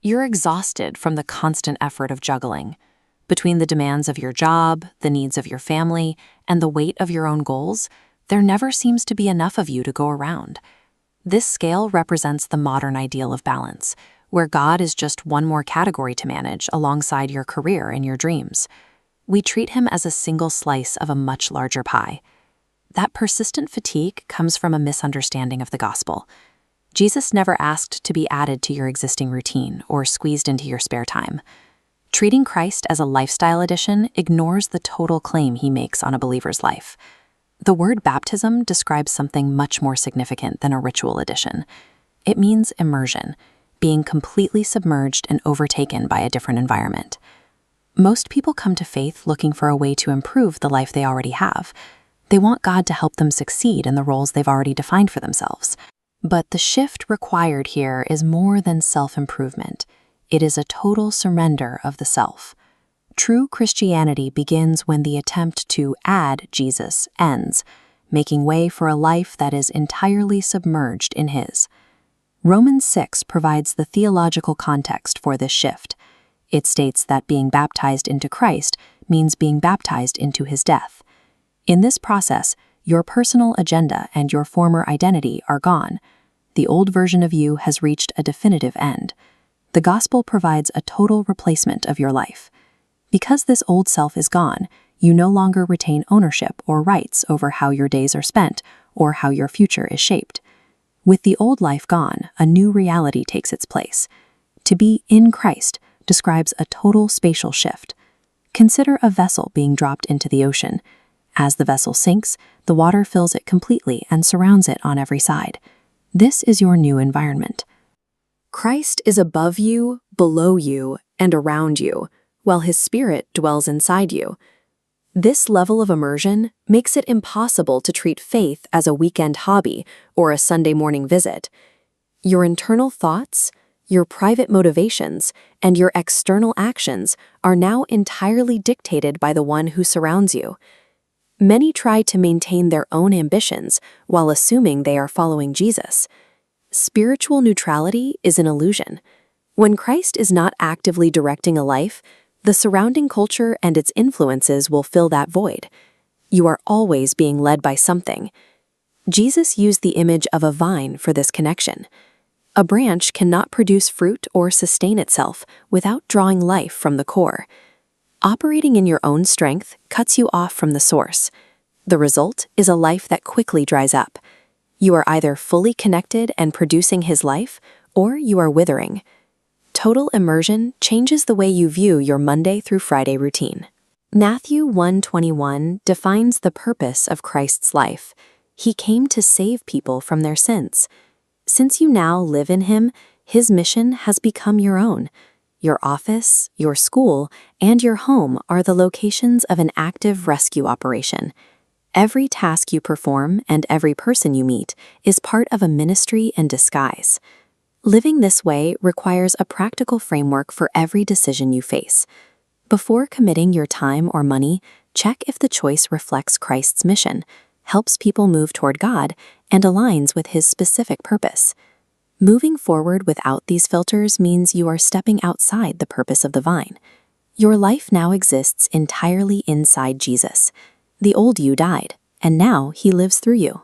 You're exhausted from the constant effort of juggling. Between the demands of your job, the needs of your family, and the weight of your own goals, there never seems to be enough of you to go around. This scale represents the modern ideal of balance, where God is just one more category to manage alongside your career and your dreams. We treat him as a single slice of a much larger pie. That persistent fatigue comes from a misunderstanding of the gospel. Jesus never asked to be added to your existing routine or squeezed into your spare time. Treating Christ as a lifestyle addition ignores the total claim he makes on a believer's life. The word baptism describes something much more significant than a ritual addition. It means immersion, being completely submerged and overtaken by a different environment. Most people come to faith looking for a way to improve the life they already have. They want God to help them succeed in the roles they've already defined for themselves. But the shift required here is more than self-improvement. It is a total surrender of the self. True Christianity begins when the attempt to add Jesus ends, making way for a life that is entirely submerged in his. Romans 6 provides the theological context for this shift. It states that being baptized into Christ means being baptized into his death. In this process, your personal agenda and your former identity are gone. The old version of you has reached a definitive end. The gospel provides a total replacement of your life. Because this old self is gone, you no longer retain ownership or rights over how your days are spent or how your future is shaped. With the old life gone, a new reality takes its place. To be in Christ describes a total spatial shift. Consider a vessel being dropped into the ocean. As the vessel sinks, the water fills it completely and surrounds it on every side. This is your new environment. Christ is above you, below you, and around you, while his Spirit dwells inside you. This level of immersion makes it impossible to treat faith as a weekend hobby or a Sunday morning visit. Your internal thoughts, your private motivations, and your external actions are now entirely dictated by the one who surrounds you. Many try to maintain their own ambitions while assuming they are following Jesus. Spiritual neutrality is an illusion. When Christ is not actively directing a life, the surrounding culture and its influences will fill that void. You are always being led by something. Jesus used the image of a vine for this connection. A branch cannot produce fruit or sustain itself without drawing life from the core. Operating in your own strength cuts you off from the source. The result is a life that quickly dries up. You are either fully connected and producing his life, or you are withering. Total immersion changes the way you view your Monday through Friday routine. Matthew 1:21 defines the purpose of Christ's life. He came to save people from their sins. Since you now live in him, his mission has become your own. Your office, your school, and your home are the locations of an active rescue operation. Every task you perform and every person you meet is part of a ministry in disguise. Living this way requires a practical framework for every decision you face. Before committing your time or money, check if the choice reflects Christ's mission, helps people move toward God, and aligns with his specific purpose. Moving forward without these filters means you are stepping outside the purpose of the vine. Your life now exists entirely inside Jesus. The old you died, and now he lives through you.